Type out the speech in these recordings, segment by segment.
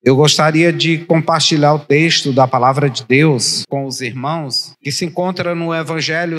Eu gostaria de compartilhar o texto da palavra de Deus com os irmãos, que se encontra no Evangelho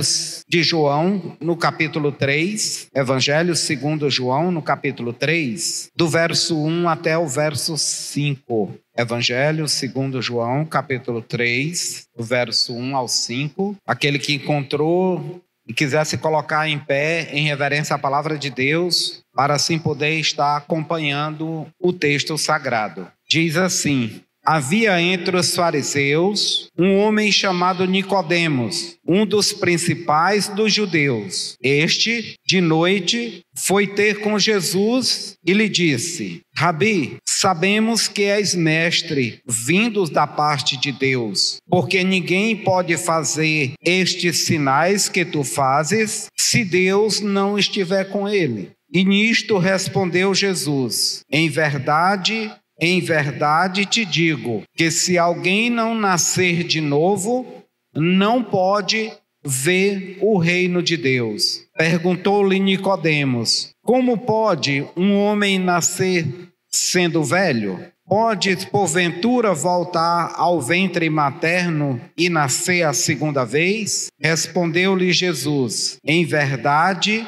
de João, no capítulo 3, Evangelho segundo João, no capítulo 3, do verso 1 até o verso 5. Evangelho segundo João, capítulo 3, do verso 1 ao 5. Aquele que encontrou e quiser se colocar em pé em reverência à palavra de Deus, para assim poder estar acompanhando o texto sagrado. Diz assim: havia entre os fariseus um homem chamado Nicodemos, um dos principais dos judeus. Este, de noite, foi ter com Jesus e lhe disse: Rabi, sabemos que és mestre, vindos da parte de Deus, porque ninguém pode fazer estes sinais que tu fazes, se Deus não estiver com ele. E nisto respondeu Jesus: em verdade te digo, que se alguém não nascer de novo, não pode ver o reino de Deus. Perguntou-lhe Nicodemos: como pode um homem nascer sendo velho? Pode, porventura, voltar ao ventre materno e nascer a segunda vez? Respondeu-lhe Jesus: em verdade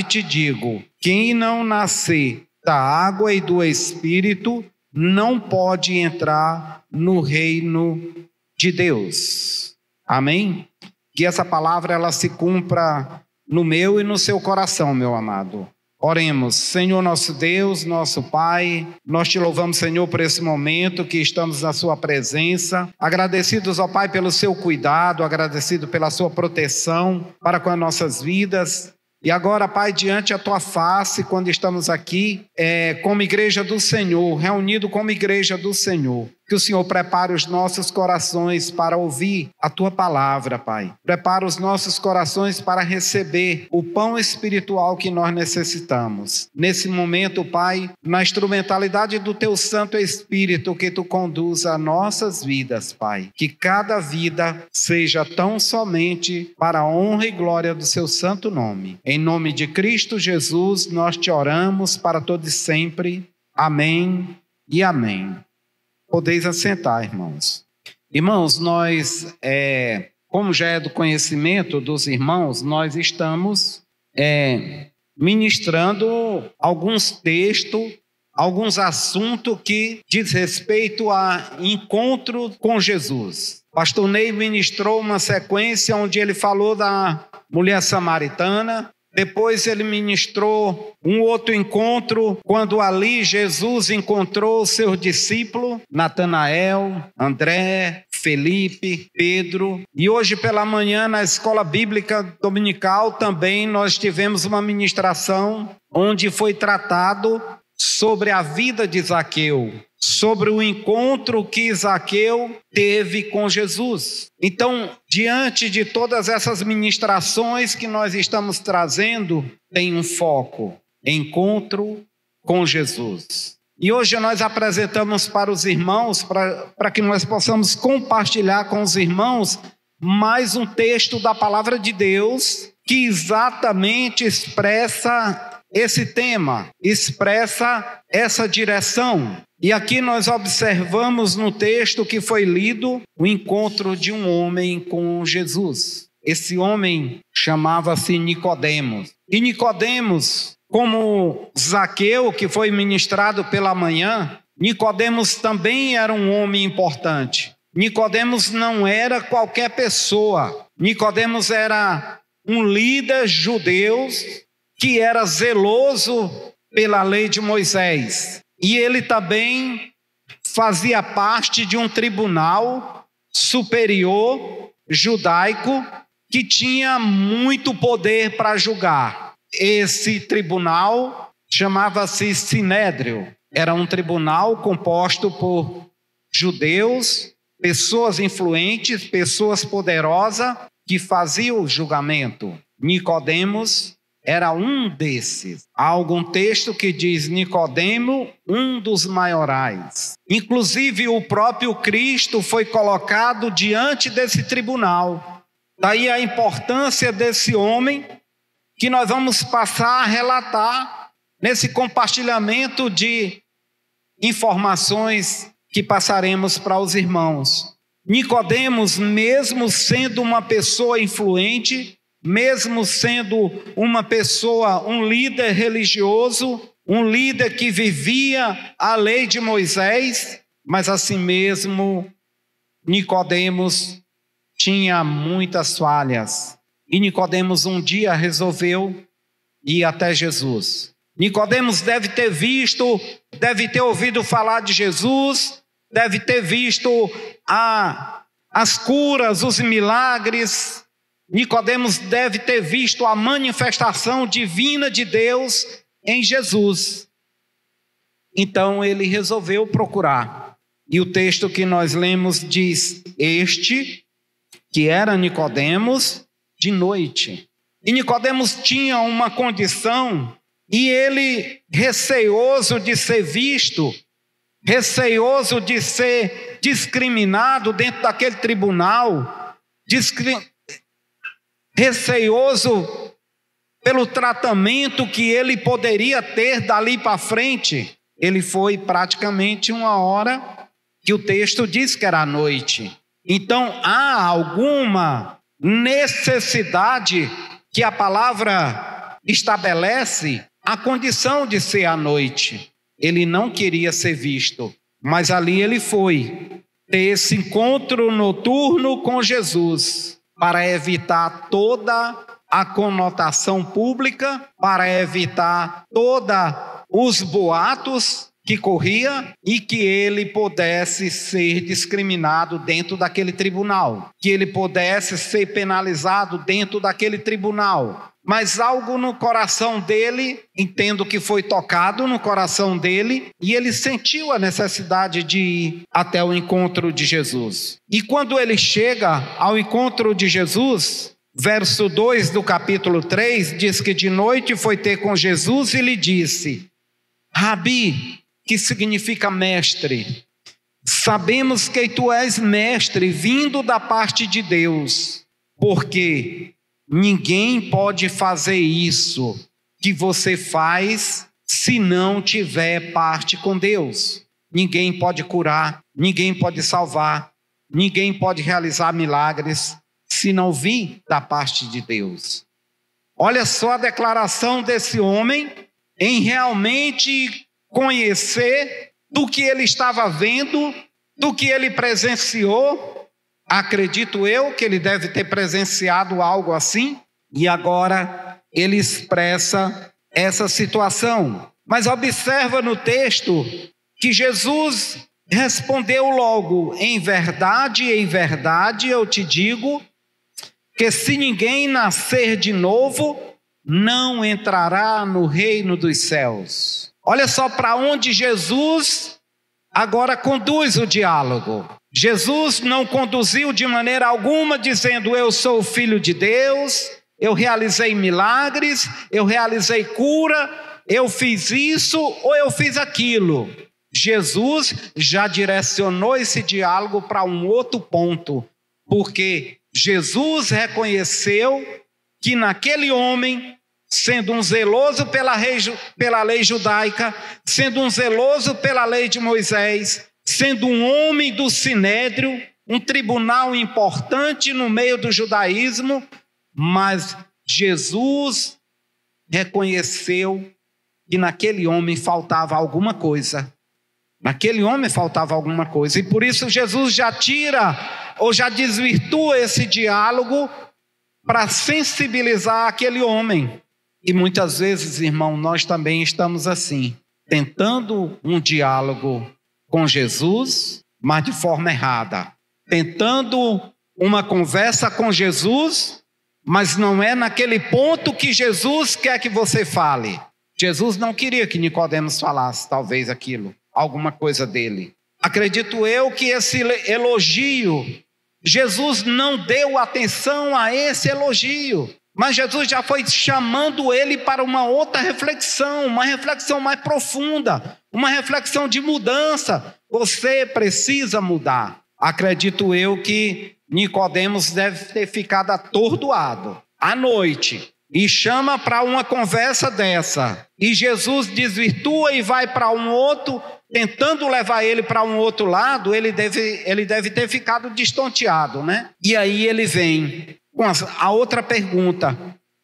te digo, quem não nascer da água e do Espírito não pode entrar no reino de Deus. Amém? Que essa palavra ela se cumpra no meu e no seu coração, meu amado. Oremos. Senhor nosso Deus, nosso Pai, nós te louvamos, Senhor, por esse momento que estamos na sua presença, agradecidos, ó Pai, pelo seu cuidado, agradecido pela sua proteção para com as nossas vidas. E agora, Pai, diante a Tua face, quando estamos aqui como igreja do Senhor, reunido como igreja do Senhor, que o Senhor prepare os nossos corações para ouvir a Tua palavra, Pai. Prepara os nossos corações para receber o pão espiritual que nós necessitamos. Nesse momento, Pai, na instrumentalidade do Teu Santo Espírito, que Tu conduza as nossas vidas, Pai. Que cada vida seja tão somente para a honra e glória do Seu santo nome. Em nome de Cristo Jesus, nós te oramos para todos sempre. Amém e amém. Podeis assentar, irmãos. Irmãos, nós, como já é do conhecimento dos irmãos, nós estamos ministrando alguns textos, alguns assuntos que diz respeito a encontro com Jesus. Pastor Ney ministrou uma sequência onde ele falou da mulher samaritana. Depois ele ministrou um outro encontro, quando ali Jesus encontrou seus discípulos, Natanael, André, Felipe, Pedro. E hoje pela manhã, na Escola Bíblica Dominical, também nós tivemos uma ministração onde foi tratado sobre a vida de Zaqueu, sobre o encontro que Zaqueu teve com Jesus. Então, diante de todas essas ministrações que nós estamos trazendo, tem um foco: encontro com Jesus. E hoje nós apresentamos para os irmãos, para que nós possamos compartilhar com os irmãos mais um texto da palavra de Deus que exatamente expressa esse tema, expressa essa direção. E aqui nós observamos no texto que foi lido o encontro de um homem com Jesus. Esse homem chamava-se Nicodemos. E Nicodemos, como Zaqueu, que foi ministrado pela manhã, Nicodemos também era um homem importante. Nicodemos não era qualquer pessoa. Nicodemos era um líder judeu que era zeloso pela lei de Moisés. E ele também fazia parte de um tribunal superior judaico que tinha muito poder para julgar. Esse tribunal chamava-se Sinédrio. Era um tribunal composto por judeus, pessoas influentes, pessoas poderosas que faziam o julgamento. Nicodemos era um desses. Há algum texto que diz Nicodemo, um dos maiorais. Inclusive o próprio Cristo foi colocado diante desse tribunal. Daí a importância desse homem que nós vamos passar a relatar nesse compartilhamento de informações que passaremos para os irmãos. Nicodemos, mesmo sendo uma pessoa influente, mesmo sendo uma pessoa, um líder religioso, um líder que vivia a lei de Moisés, mas assim mesmo Nicodemos tinha muitas falhas. E Nicodemos um dia resolveu ir até Jesus. Nicodemos deve ter visto, deve ter ouvido falar de Jesus, deve ter visto as curas, os milagres. Nicodemos deve ter visto a manifestação divina de Deus em Jesus. Então ele resolveu procurar. E o texto que nós lemos diz: este, que era Nicodemos, de noite. E Nicodemos tinha uma condição, e ele, receoso de ser visto, receoso de ser discriminado dentro daquele tribunal, receoso pelo tratamento que ele poderia ter dali para frente, ele foi praticamente uma hora que o texto diz que era à noite. Então há alguma necessidade que a palavra estabelece a condição de ser à noite. Ele não queria ser visto, mas ali ele foi ter esse encontro noturno com Jesus, para evitar toda a conotação pública, para evitar todos os boatos que corria e que ele pudesse ser discriminado dentro daquele tribunal, que ele pudesse ser penalizado dentro daquele tribunal. Mas algo no coração dele, entendo que foi tocado no coração dele, e ele sentiu a necessidade de ir até o encontro de Jesus. E quando ele chega ao encontro de Jesus, verso 2 do capítulo 3, diz que de noite foi ter com Jesus e lhe disse: Rabi, que significa mestre, sabemos que tu és mestre, vindo da parte de Deus, porque ninguém pode fazer isso que você faz se não tiver parte com Deus. Ninguém pode curar, ninguém pode salvar, ninguém pode realizar milagres se não vir da parte de Deus. Olha só a declaração desse homem em realmente conhecer do que ele estava vendo, do que ele presenciou. Acredito eu que ele deve ter presenciado algo assim, e agora ele expressa essa situação. Mas observa no texto que Jesus respondeu logo: em verdade, eu te digo, que se ninguém nascer de novo, não entrará no reino dos céus. Olha só para onde Jesus agora conduz o diálogo. Jesus não conduziu de maneira alguma dizendo: eu sou o filho de Deus, eu realizei milagres, eu realizei cura, eu fiz isso ou eu fiz aquilo. Jesus já direcionou esse diálogo para um outro ponto, porque Jesus reconheceu que naquele homem, sendo um zeloso pela lei judaica, sendo um zeloso pela lei de Moisés, sendo um homem do Sinédrio, um tribunal importante no meio do judaísmo, mas Jesus reconheceu que naquele homem faltava alguma coisa. Naquele homem faltava alguma coisa, e por isso Jesus já tira ou já desvirtua esse diálogo para sensibilizar aquele homem. E muitas vezes, irmão, nós também estamos assim, tentando um diálogo com Jesus, mas de forma errada. Tentando uma conversa com Jesus, mas não é naquele ponto que Jesus quer que você fale. Jesus não queria que Nicodemos falasse, talvez, aquilo, alguma coisa dele. Acredito eu que esse elogio, Jesus não deu atenção a esse elogio. Mas Jesus já foi chamando ele para uma outra reflexão, uma reflexão mais profunda, uma reflexão de mudança. Você precisa mudar. Acredito eu que Nicodemos deve ter ficado atordoado. À noite, e chama para uma conversa dessa. E Jesus desvirtua e vai para um outro, tentando levar ele para um outro lado. Ele deve ter ficado destonteado, né? E aí ele vem com a outra pergunta.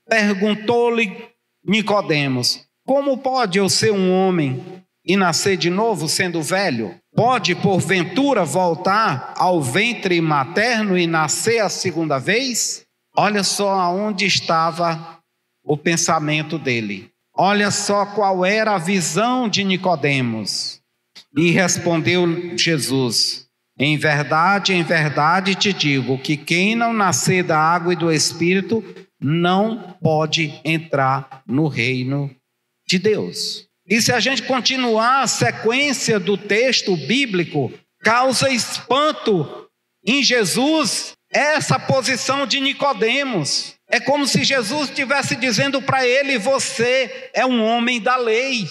Perguntou-lhe Nicodemos: como pode eu ser um homem e nascer de novo sendo velho? Pode, porventura, voltar ao ventre materno e nascer a segunda vez? Olha só aonde estava o pensamento dele. Olha só qual era a visão de Nicodemos. E respondeu Jesus: em verdade te digo que quem não nascer da água e do Espírito não pode entrar no reino de Deus. E se a gente continuar a sequência do texto bíblico, causa espanto em Jesus essa posição de Nicodemos. É como se Jesus estivesse dizendo para ele: você é um homem da lei,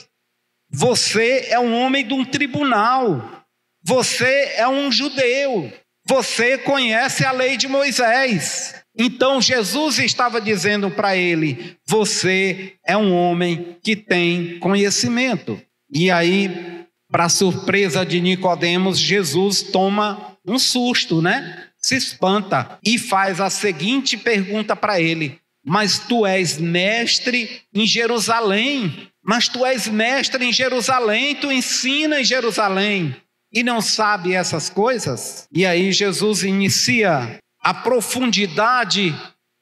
você é um homem de um tribunal, você é um judeu, você conhece a lei de Moisés. Então Jesus estava dizendo para ele: você é um homem que tem conhecimento. E aí, para surpresa de Nicodemos, Jesus toma um susto, né? Se espanta e faz a seguinte pergunta para ele: mas tu és mestre em Jerusalém, tu ensina em Jerusalém e não sabe essas coisas? E aí Jesus inicia a profundidade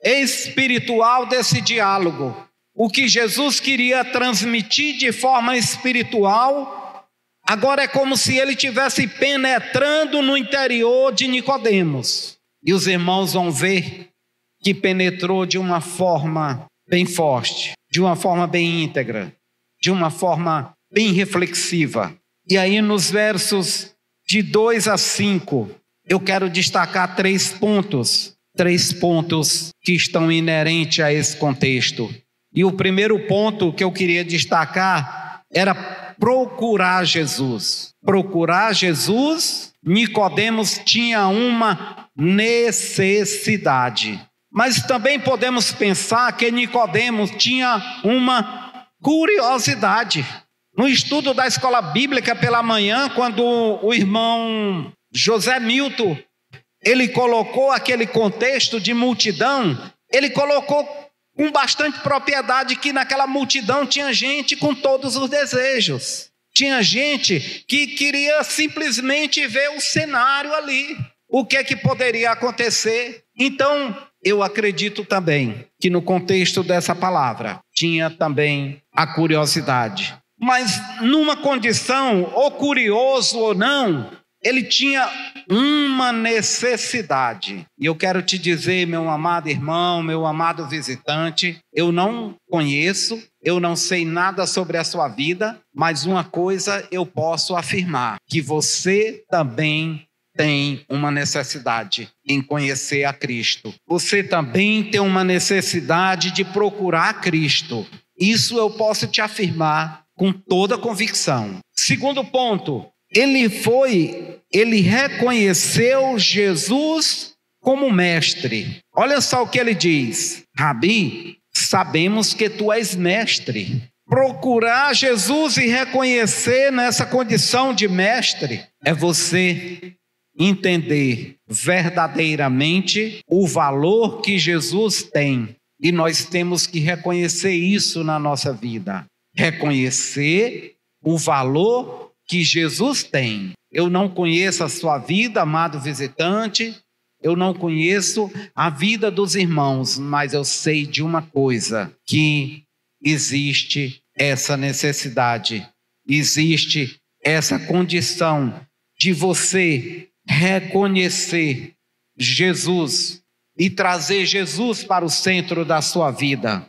espiritual desse diálogo. O que Jesus queria transmitir de forma espiritual, agora é como se ele estivesse penetrando no interior de Nicodemos. E os irmãos vão ver que penetrou de uma forma bem forte, de uma forma bem íntegra, de uma forma bem reflexiva. E aí nos versos de 2 a 5, eu quero destacar 3 pontos que estão inerentes a esse contexto. E o primeiro ponto que eu queria destacar era procurar Jesus. Procurar Jesus, Nicodemos tinha uma necessidade. Mas também podemos pensar que Nicodemos tinha uma curiosidade. No estudo da escola bíblica pela manhã, quando o irmão José Milton, ele colocou aquele contexto de multidão, ele colocou com bastante propriedade que naquela multidão tinha gente com todos os desejos. Tinha gente que queria simplesmente ver o cenário ali, o que é que poderia acontecer. Então, eu acredito também que no contexto dessa palavra tinha também a curiosidade. Mas numa condição, ou curioso ou não, ele tinha uma necessidade. E eu quero te dizer, meu amado irmão, meu amado visitante, eu não conheço, eu não sei nada sobre a sua vida, mas uma coisa eu posso afirmar: que você também tem uma necessidade em conhecer a Cristo. Você também tem uma necessidade de procurar Cristo. Isso eu posso te afirmar com toda convicção. Segundo ponto, ele reconheceu Jesus como mestre. Olha só o que ele diz: Rabi, sabemos que tu és mestre. Procurar Jesus e reconhecer nessa condição de mestre é você entender verdadeiramente o valor que Jesus tem. E nós temos que reconhecer isso na nossa vida. Reconhecer o valor que Jesus tem. Eu não conheço a sua vida, amado visitante, eu não conheço a vida dos irmãos, mas eu sei de uma coisa: que existe essa necessidade, existe essa condição de você reconhecer Jesus e trazer Jesus para o centro da sua vida.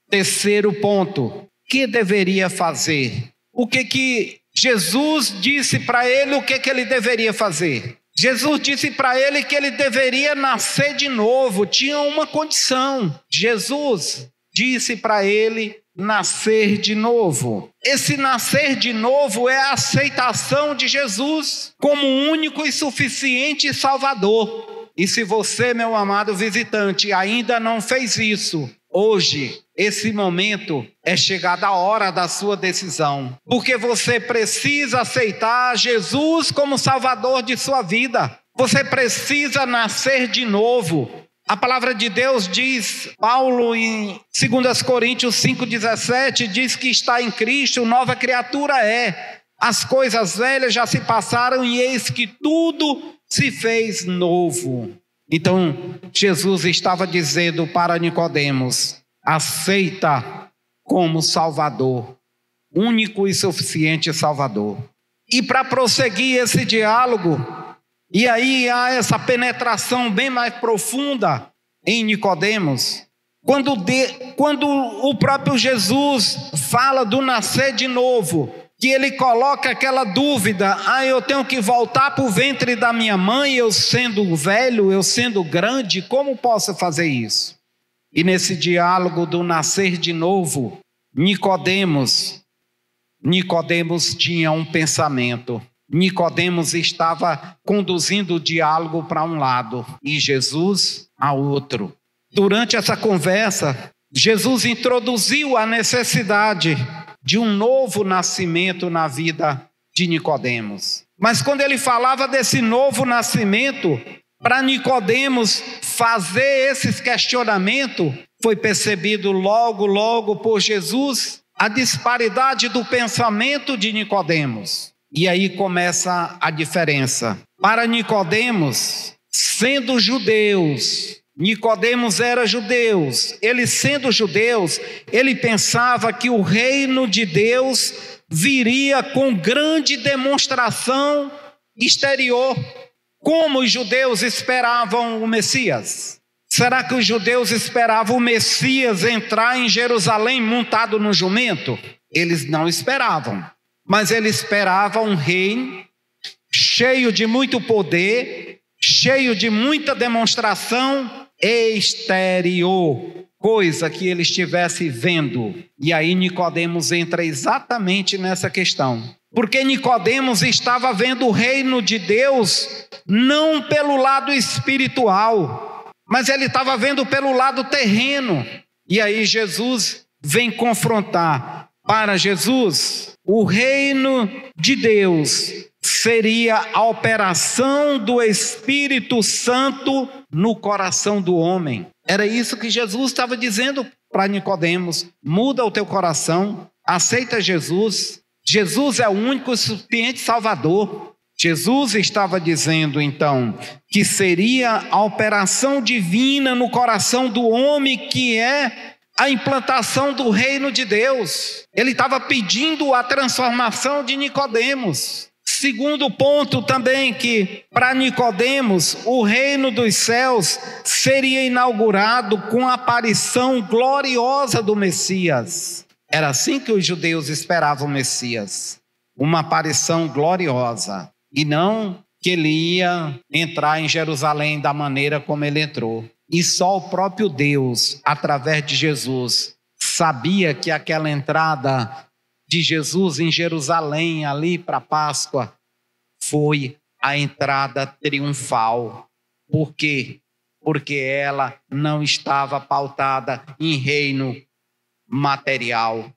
Terceiro ponto, o que deveria fazer? O que Jesus disse para ele, o que ele deveria fazer? Jesus disse para ele que ele deveria nascer de novo, tinha uma condição. Jesus disse para ele nascer de novo. Esse nascer de novo é a aceitação de Jesus como único e suficiente Salvador. E se você, meu amado visitante, ainda não fez isso, hoje, esse momento é chegada a hora da sua decisão, porque você precisa aceitar Jesus como Salvador de sua vida. Você precisa nascer de novo. A palavra de Deus diz, Paulo em 2 Coríntios 5,17, diz que está em Cristo, nova criatura é. As coisas velhas já se passaram e eis que tudo se fez novo. Então, Jesus estava dizendo para Nicodemos, aceita como Salvador, único e suficiente Salvador. E para prosseguir esse diálogo, e aí há essa penetração bem mais profunda em Nicodemos, quando o próprio Jesus fala do nascer de novo, que ele coloca aquela dúvida, eu tenho que voltar para o ventre da minha mãe, eu sendo velho, eu sendo grande, como posso fazer isso? E nesse diálogo do nascer de novo, Nicodemos tinha um pensamento. Nicodemos estava conduzindo o diálogo para um lado e Jesus a outro. Durante essa conversa, Jesus introduziu a necessidade de um novo nascimento na vida de Nicodemos. Mas quando ele falava desse novo nascimento, para Nicodemos fazer esses questionamentos, foi percebido logo por Jesus a disparidade do pensamento de Nicodemos. E aí começa a diferença. Para Nicodemos, sendo judeus, Nicodemos era judeus. Ele sendo judeus, ele pensava que o reino de Deus viria com grande demonstração exterior. Como os judeus esperavam o Messias? Será que os judeus esperavam o Messias entrar em Jerusalém montado no jumento? Eles não esperavam. Mas eles esperavam um rei cheio de muito poder, cheio de muita demonstração exterior, coisa que ele estivesse vendo. E aí Nicodemos entra exatamente nessa questão. Porque Nicodemos estava vendo o reino de Deus não pelo lado espiritual, mas ele estava vendo pelo lado terreno. E aí Jesus vem confrontar. Para Jesus, o reino de Deus seria a operação do Espírito Santo no coração do homem. Era isso que Jesus estava dizendo para Nicodemos. Muda o teu coração, aceita Jesus. Jesus é o único e suficiente Salvador. Jesus estava dizendo então que seria a operação divina no coração do homem, que é a implantação do reino de Deus. Ele estava pedindo a transformação de Nicodemos. Segundo ponto também, que para Nicodemos o reino dos céus seria inaugurado com a aparição gloriosa do Messias. Era assim que os judeus esperavam o Messias, uma aparição gloriosa, e não que ele ia entrar em Jerusalém da maneira como ele entrou. E só o próprio Deus, através de Jesus, sabia que aquela entrada de Jesus em Jerusalém, ali para a Páscoa, foi a entrada triunfal. Por quê? Porque ela não estava pautada em reino material,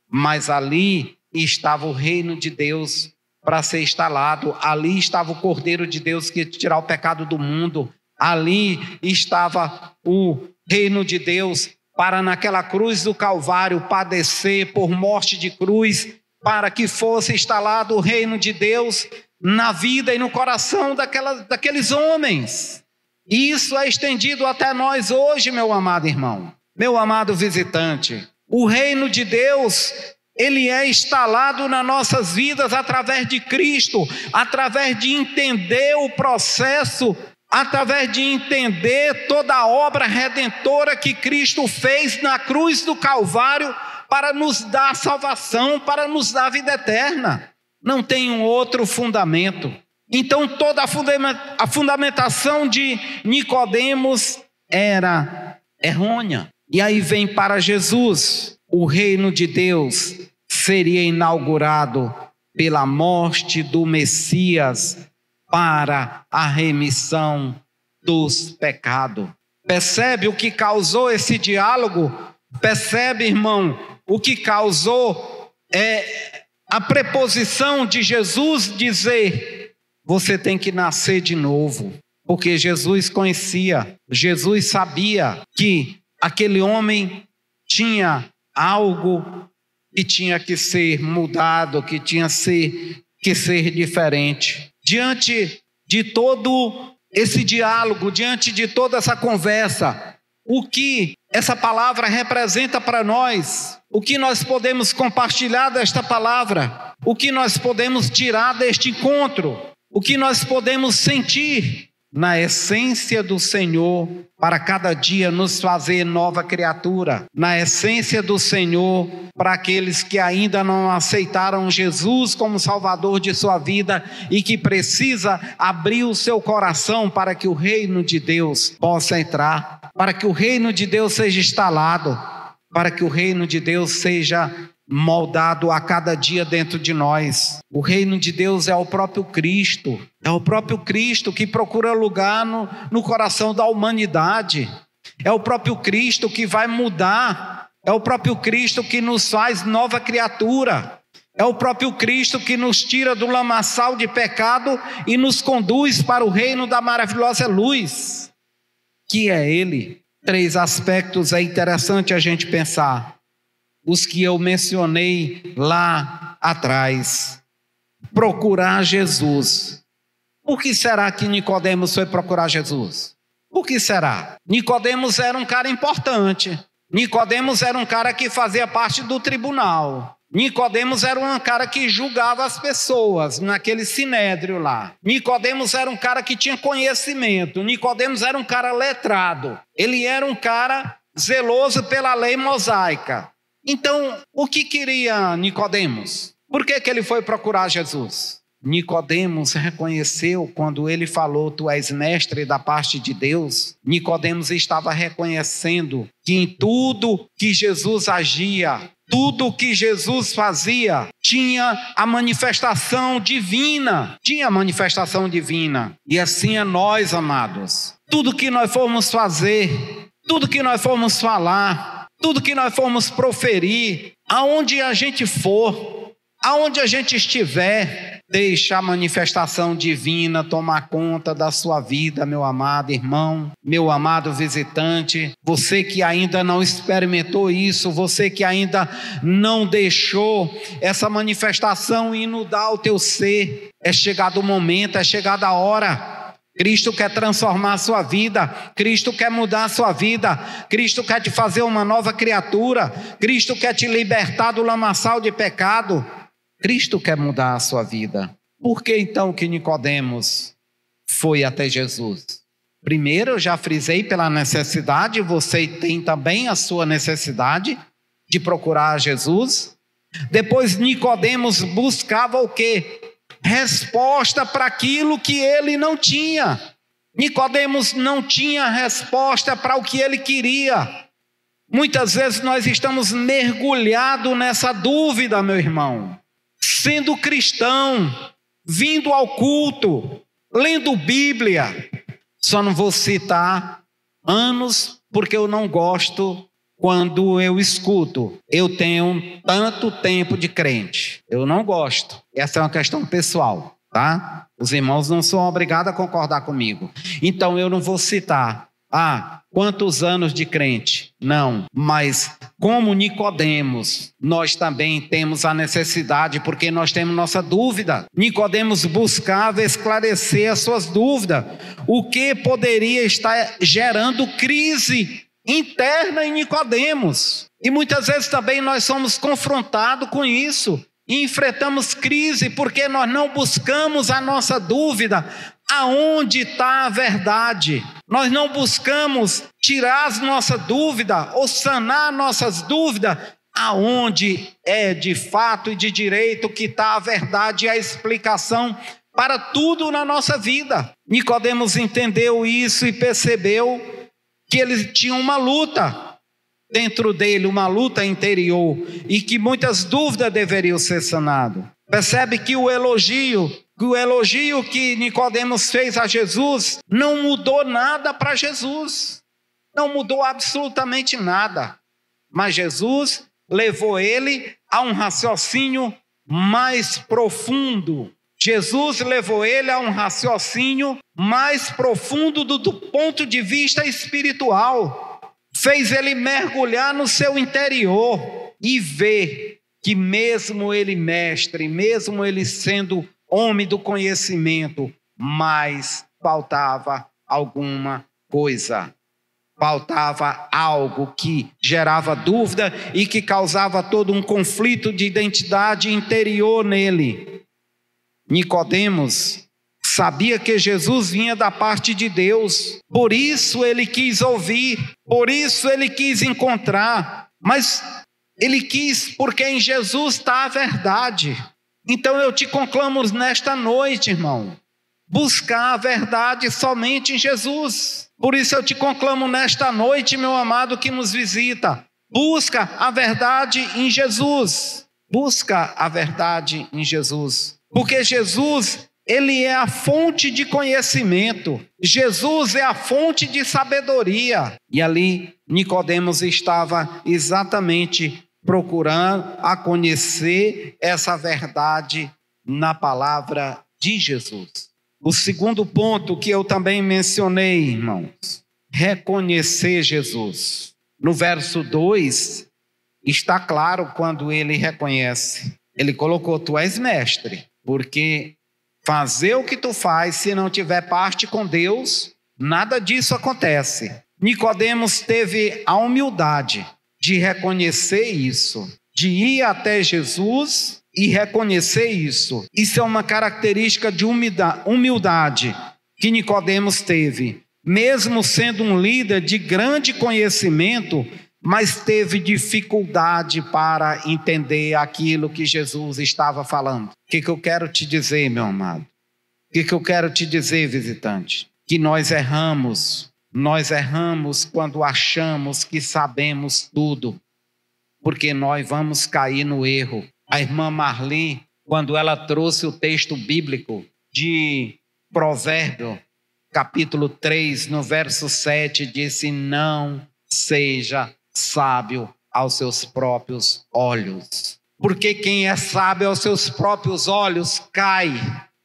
mas ali estava o reino de Deus para ser instalado. Ali estava o Cordeiro de Deus que ia tirar o pecado do mundo. Ali estava o reino de Deus para naquela cruz do Calvário padecer por morte de cruz, para que fosse instalado o reino de Deus na vida e no coração daqueles homens. E isso é estendido até nós hoje, meu amado irmão, meu amado visitante. O reino de Deus, ele é instalado nas nossas vidas através de Cristo, através de entender o processo, através de entender toda a obra redentora que Cristo fez na cruz do Calvário para nos dar salvação, para nos dar vida eterna. Não tem um outro fundamento. Então toda a fundamentação de Nicodemos era errônea. E aí vem para Jesus, o reino de Deus seria inaugurado pela morte do Messias para a remissão dos pecados. Percebe o que causou esse diálogo? Percebe, irmão, o que causou a preposição de Jesus dizer: você tem que nascer de novo. Porque Jesus conhecia, Jesus sabia que aquele homem tinha algo que tinha que ser mudado, que tinha que ser diferente. Diante de todo esse diálogo, diante de toda essa conversa, o que essa palavra representa para nós, o que nós podemos compartilhar desta palavra, o que nós podemos tirar deste encontro, o que nós podemos sentir na essência do Senhor para cada dia nos fazer nova criatura, na essência do Senhor para aqueles que ainda não aceitaram Jesus como Salvador de sua vida e que precisa abrir o seu coração para que o reino de Deus possa entrar, para que o reino de Deus seja instalado, para que o reino de Deus seja moldado a cada dia dentro de nós. O reino de Deus é o próprio Cristo, é o próprio Cristo que procura lugar no coração da humanidade, é o próprio Cristo que vai mudar, é o próprio Cristo que nos faz nova criatura, é o próprio Cristo que nos tira do lamaçal de pecado e nos conduz para o reino da maravilhosa luz, que é Ele. 3 aspectos é interessante a gente pensar. Os que eu mencionei lá atrás. Procurar Jesus. Por que será que Nicodemos foi procurar Jesus? Por que será? Nicodemos era um cara importante. Nicodemos era um cara que fazia parte do tribunal. Nicodemos era um cara que julgava as pessoas naquele sinédrio lá. Nicodemos era um cara que tinha conhecimento. Nicodemos era um cara letrado. Ele era um cara zeloso pela lei mosaica. Então, o que queria Nicodemos? Por que ele foi procurar Jesus? Nicodemos reconheceu quando ele falou: tu és mestre da parte de Deus. Nicodemos estava reconhecendo que em tudo que Jesus agia, tudo que Jesus fazia, tinha a manifestação divina. Tinha a manifestação divina. E assim é nós, amados. Tudo que nós formos fazer, tudo que nós formos falar, tudo que nós formos proferir, aonde a gente for, aonde a gente estiver, deixa a manifestação divina tomar conta da sua vida, meu amado irmão, meu amado visitante. Você que ainda não experimentou isso, você que ainda não deixou essa manifestação inundar o teu ser, é chegado o momento, é chegada a hora. Cristo quer transformar a sua vida, Cristo quer mudar a sua vida, Cristo quer te fazer uma nova criatura, Cristo quer te libertar do lamaçal de pecado, Cristo quer mudar a sua vida. Por que então que Nicodemos foi até Jesus? Primeiro, eu já frisei pela necessidade, você tem também a sua necessidade de procurar Jesus. Depois Nicodemos buscava o quê? Resposta para aquilo que ele não tinha. Nicodemos não tinha resposta para o que ele queria. Muitas vezes nós estamos mergulhados nessa dúvida, meu irmão. Sendo cristão, vindo ao culto, lendo Bíblia. Só não vou citar anos porque eu não gosto. Quando eu escuto, eu tenho tanto tempo de crente. Eu não gosto. Essa é uma questão pessoal, tá? Os irmãos não são obrigados a concordar comigo. Então eu não vou citar, quantos anos de crente? Não. Mas como Nicodemos, nós também temos a necessidade, porque nós temos nossa dúvida. Nicodemos buscava esclarecer as suas dúvidas. O que poderia estar gerando crise interna em Nicodemos. E muitas vezes também nós somos confrontados com isso e enfrentamos crise porque nós não buscamos a nossa dúvida aonde está a verdade. Nós não buscamos tirar as nossas dúvidas ou sanar nossas dúvidas aonde é de fato e de direito que está a verdade e a explicação para tudo na nossa vida. Nicodemos entendeu isso e percebeu que ele tinha uma luta dentro dele, uma luta interior, e que muitas dúvidas deveriam ser sanadas. Percebe que o elogio que o elogio que Nicodemos fez a Jesus não mudou nada para Jesus. Não mudou absolutamente nada. Mas Jesus levou ele a um raciocínio mais profundo. Jesus levou ele a um raciocínio mais profundo do ponto de vista espiritual. Fez ele mergulhar no seu interior e ver que mesmo ele mestre, mesmo ele sendo homem do conhecimento, mas faltava alguma coisa. Faltava algo que gerava dúvida e que causava todo um conflito de identidade interior nele. Nicodemos sabia que Jesus vinha da parte de Deus, por isso ele quis ouvir, por isso ele quis encontrar, mas ele quis porque em Jesus está a verdade. Então eu te conclamo nesta noite, irmão, buscar a verdade somente em Jesus. Por isso eu te conclamo nesta noite, meu amado que nos visita, busca a verdade em Jesus. Busca a verdade em Jesus. Porque Jesus, ele é a fonte de conhecimento. Jesus é a fonte de sabedoria. E ali Nicodemos estava exatamente procurando a conhecer essa verdade na palavra de Jesus. O segundo ponto que eu também mencionei, irmãos, reconhecer Jesus. No verso 2, está claro quando ele reconhece. Ele colocou, tu és mestre, porque fazer o que tu faz, se não tiver parte com Deus, nada disso acontece. Nicodemos teve a humildade de reconhecer isso, de ir até Jesus e reconhecer isso. Isso é uma característica de humildade que Nicodemos teve. Mesmo sendo um líder de grande conhecimento, mas teve dificuldade para entender aquilo que Jesus estava falando. O que eu quero te dizer, meu amado? O que eu quero te dizer, visitante? Que nós erramos quando achamos que sabemos tudo, porque nós vamos cair no erro. A irmã Marli, quando ela trouxe o texto bíblico de Provérbio, capítulo 3, no verso 7, disse, não seja sábio aos seus próprios olhos. Porque quem é sábio aos seus próprios olhos cai.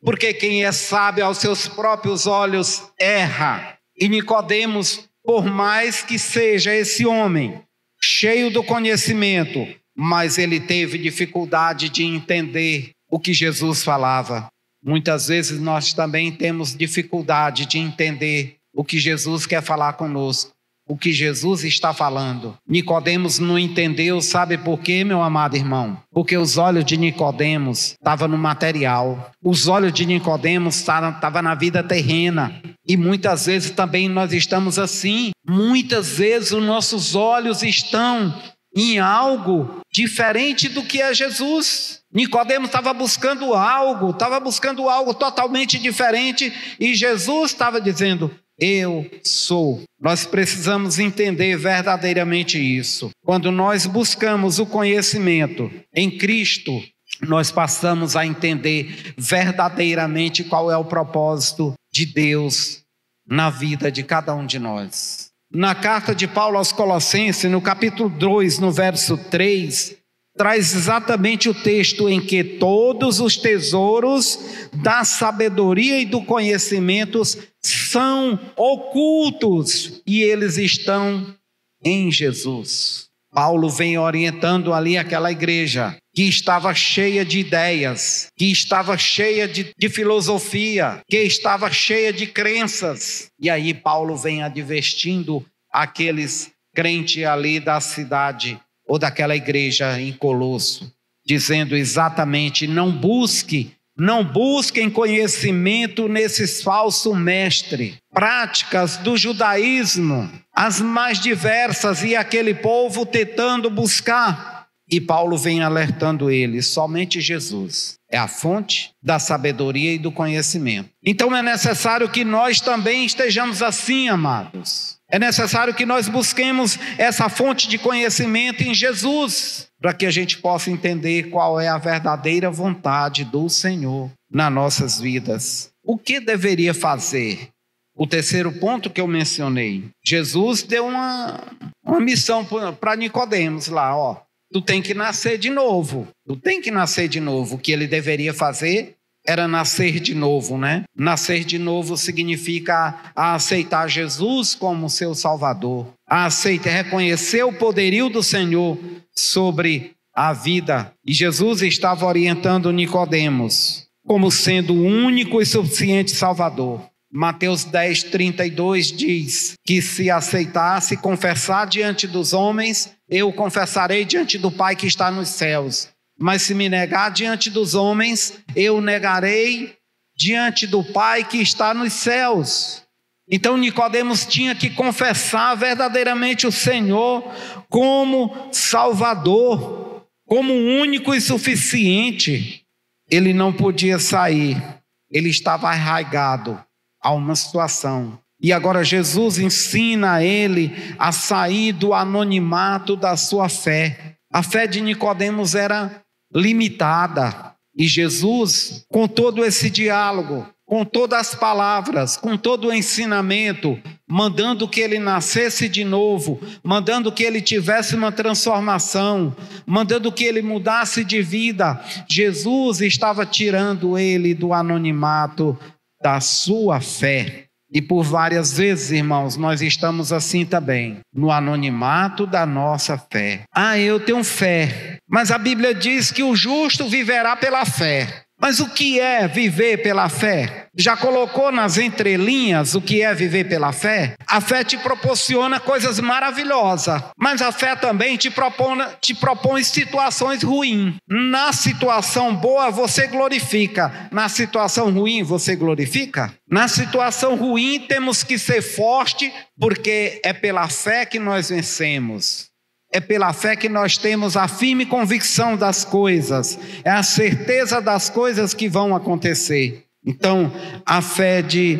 Porque quem é sábio aos seus próprios olhos erra. E Nicodemos, por mais que seja esse homem cheio do conhecimento, mas ele teve dificuldade de entender o que Jesus falava. Muitas vezes nós também temos dificuldade de entender o que Jesus quer falar conosco, o que Jesus está falando. Nicodemos não entendeu, sabe por quê, meu amado irmão? Porque os olhos de Nicodemos estavam no material. Os olhos de Nicodemos estavam na vida terrena. E muitas vezes também nós estamos assim. Muitas vezes os nossos olhos estão em algo diferente do que é Jesus. Nicodemos estava buscando algo totalmente diferente, e Jesus estava dizendo, eu sou. Nós precisamos entender verdadeiramente isso. Quando nós buscamos o conhecimento em Cristo, nós passamos a entender verdadeiramente qual é o propósito de Deus na vida de cada um de nós. Na carta de Paulo aos Colossenses, no capítulo 2, no verso 3, traz exatamente o texto em que todos os tesouros da sabedoria e do conhecimento são ocultos e eles estão em Jesus. Paulo vem orientando ali aquela igreja que estava cheia de ideias, que estava cheia de filosofia, que estava cheia de crenças. E aí Paulo vem advertindo aqueles crentes ali da cidade ou daquela igreja em Colosso, dizendo exatamente, não busquem conhecimento nesses falsos mestres, práticas do judaísmo, as mais diversas, e aquele povo tentando buscar. E Paulo vem alertando eles, somente Jesus é a fonte da sabedoria e do conhecimento. Então é necessário que nós também estejamos assim, amados. É necessário que nós busquemos essa fonte de conhecimento em Jesus, para que a gente possa entender qual é a verdadeira vontade do Senhor nas nossas vidas. O que deveria fazer? O terceiro ponto que eu mencionei, Jesus deu uma missão para Nicodemos lá, ó. Tu tem que nascer de novo. Tu tem que nascer de novo. O que ele deveria fazer era nascer de novo, né? Nascer de novo significa aceitar Jesus como seu Salvador, reconhecer o poderio do Senhor sobre a vida. E Jesus estava orientando Nicodemos como sendo o único e suficiente Salvador. Mateus 10:32 diz que se aceitasse e confessar diante dos homens, eu confessarei diante do Pai que está nos céus. Mas se me negar diante dos homens, eu negarei diante do Pai que está nos céus. Então Nicodemos tinha que confessar verdadeiramente o Senhor como Salvador, como único e suficiente. Ele não podia sair, ele estava arraigado a uma situação. E agora Jesus ensina a ele a sair do anonimato da sua fé. A fé de Nicodemos era limitada. E Jesus, com todo esse diálogo, com todas as palavras, com todo o ensinamento, mandando que ele nascesse de novo, mandando que ele tivesse uma transformação, mandando que ele mudasse de vida, Jesus estava tirando ele do anonimato da sua fé. E por várias vezes, irmãos, nós estamos assim também, no anonimato da nossa fé. Eu tenho fé, mas a Bíblia diz que o justo viverá pela fé. Mas o que é viver pela fé? Já colocou nas entrelinhas o que é viver pela fé? A fé te proporciona coisas maravilhosas, mas a fé também te propõe situações ruins. Na situação boa você glorifica, na situação ruim você glorifica? Na situação ruim temos que ser forte, porque é pela fé que nós vencemos. É pela fé que nós temos a firme convicção das coisas, é a certeza das coisas que vão acontecer. Então, a fé de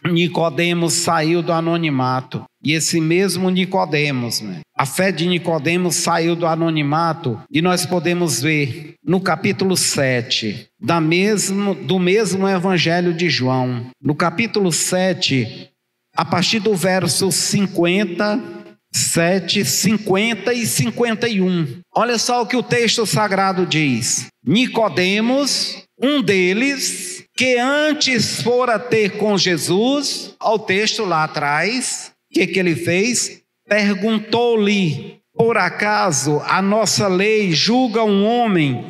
Nicodemos saiu do anonimato. E esse mesmo Nicodemos, a fé de Nicodemos saiu do anonimato, e nós podemos ver no capítulo 7, do mesmo Evangelho de João, no capítulo 7, a partir do verso 50, 7, 50 e 51. Olha só o que o texto sagrado diz. Nicodemos, um deles, que antes fora ter com Jesus, ao texto lá atrás, o que ele fez? Perguntou-lhe: por acaso a nossa lei julga um homem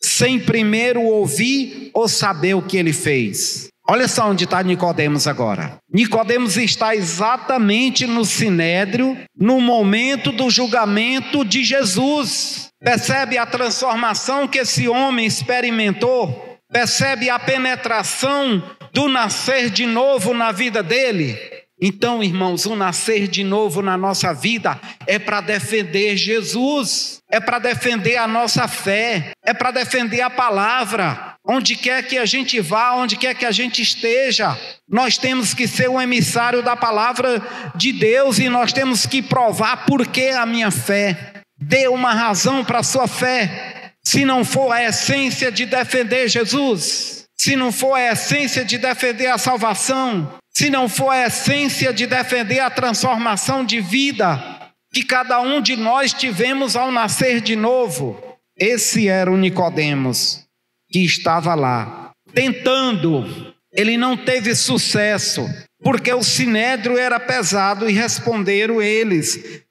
sem primeiro ouvir ou saber o que ele fez? Olha só onde está Nicodemos agora. Nicodemos está exatamente no sinédrio, no momento do julgamento de Jesus. Percebe a transformação que esse homem experimentou? Percebe a penetração do nascer de novo na vida dele? Então, irmãos, o nascer de novo na nossa vida é para defender Jesus, é para defender a nossa fé, é para defender a palavra. Onde quer que a gente vá, onde quer que a gente esteja, nós temos que ser um emissário da palavra de Deus, e nós temos que provar por que a minha fé. Dê uma razão para a sua fé. Se não for a essência de defender Jesus, se não for a essência de defender a salvação, se não for a essência de defender a transformação de vida que cada um de nós tivemos ao nascer de novo. Esse era o Nicodemos que estava lá, tentando. Ele não teve sucesso, porque o sinédrio era pesado, e responderam eles: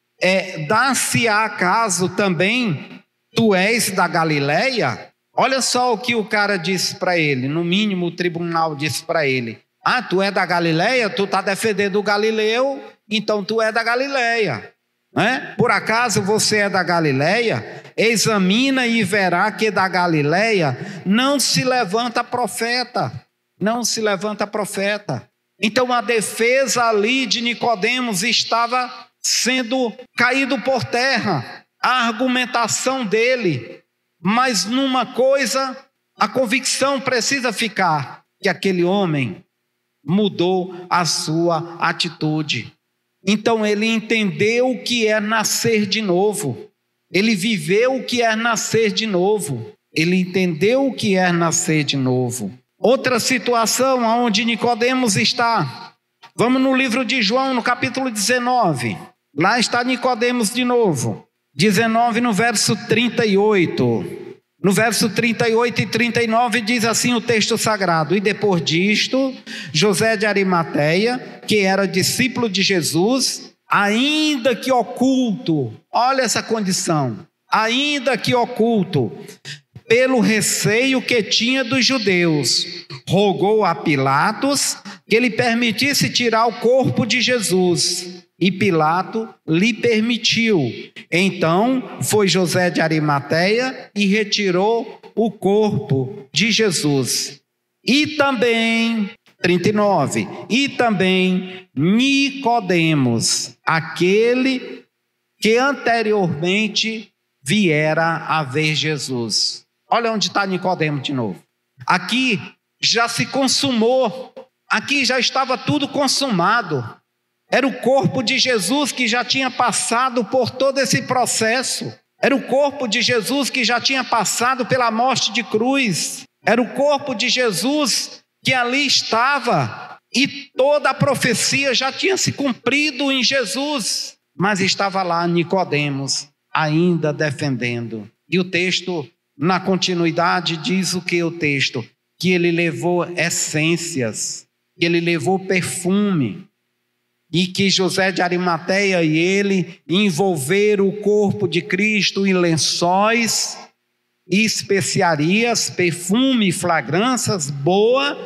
dá-se-á acaso também tu és da Galileia? Olha só o que o cara disse para ele, no mínimo o tribunal disse para ele: tu é da Galileia? Tu está defendendo o Galileu, então tu é da Galileia. Por acaso você é da Galileia? Examina e verá que da Galileia não se levanta profeta. Não se levanta profeta. Então a defesa ali de Nicodemos estava sendo caído por terra. A argumentação dele. Mas numa coisa, a convicção precisa ficar: que aquele homem mudou a sua atitude. Então ele entendeu o que é nascer de novo. Ele viveu o que é nascer de novo. Ele entendeu o que é nascer de novo. Outra situação onde Nicodemos está. Vamos no livro de João, no capítulo 19. Lá está Nicodemos de novo. 19 no verso 38. No verso 38 e 39 diz assim o texto sagrado: e depois disto, José de Arimateia, que era discípulo de Jesus, ainda que oculto, olha essa condição, ainda que oculto, pelo receio que tinha dos judeus, rogou a Pilatos que lhe permitisse tirar o corpo de Jesus. E Pilato lhe permitiu. Então foi José de Arimateia e retirou o corpo de Jesus. E também, 39, e também Nicodemos, aquele que anteriormente viera a ver Jesus. Olha onde está Nicodemos de novo. Aqui já se consumou, aqui já estava tudo consumado. Era o corpo de Jesus que já tinha passado por todo esse processo. Era o corpo de Jesus que já tinha passado pela morte de cruz. Era o corpo de Jesus que ali estava. E toda a profecia já tinha se cumprido em Jesus. Mas estava lá Nicodemos, ainda defendendo. E o texto, na continuidade, diz o que o texto? Que ele levou essências, que ele levou perfume. E que José de Arimateia e ele envolveram o corpo de Cristo em lençóis, especiarias, perfume e fragrâncias boa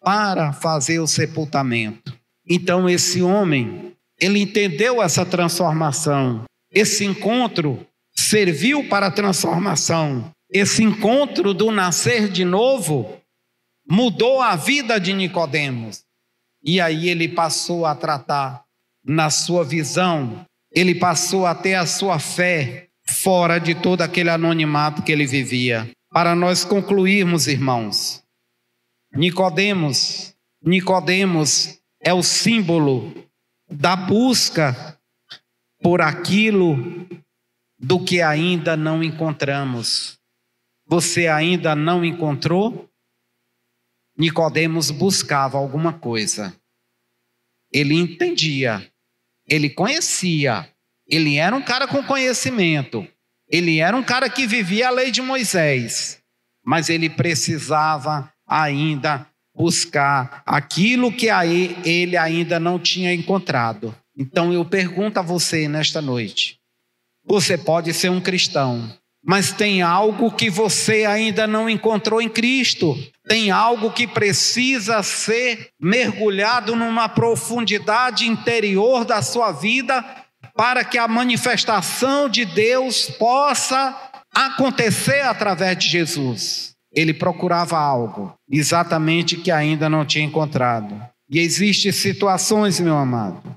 para fazer o sepultamento. Então esse homem, ele entendeu essa transformação. Esse encontro serviu para a transformação. Esse encontro do nascer de novo mudou a vida de Nicodemos. E aí ele passou a tratar na sua visão, ele passou a ter a sua fé fora de todo aquele anonimato que ele vivia. Para nós concluirmos, irmãos, Nicodemos é o símbolo da busca por aquilo do que ainda não encontramos. Você ainda não encontrou? Nicodemos buscava alguma coisa. Ele entendia, ele conhecia, ele era um cara com conhecimento, ele era um cara que vivia a lei de Moisés, mas ele precisava ainda buscar aquilo que ele ainda não tinha encontrado. Então eu pergunto a você nesta noite, você pode ser um cristão, mas tem algo que você ainda não encontrou em Cristo. Tem algo que precisa ser mergulhado numa profundidade interior da sua vida para que a manifestação de Deus possa acontecer através de Jesus. Ele procurava algo exatamente que ainda não tinha encontrado. E existem situações, meu amado,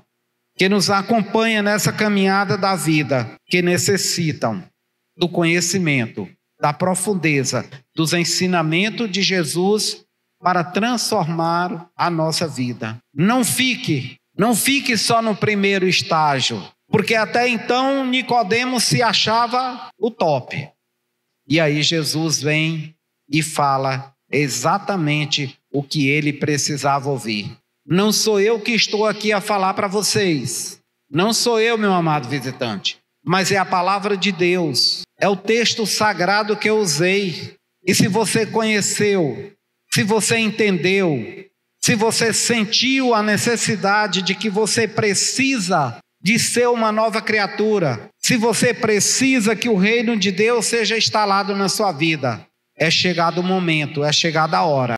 que nos acompanham nessa caminhada da vida, que necessitam do conhecimento, da profundeza, dos ensinamentos de Jesus para transformar a nossa vida. Não fique só no primeiro estágio, porque até então Nicodemos se achava o top. E aí Jesus vem e fala exatamente o que ele precisava ouvir. Não sou eu que estou aqui a falar para vocês, não sou eu, meu amado visitante, mas é a palavra de Deus, é o texto sagrado que eu usei. E se você conheceu, se você entendeu, se você sentiu a necessidade de que você precisa de ser uma nova criatura, se você precisa que o reino de Deus seja instalado na sua vida, é chegado o momento, é chegada a hora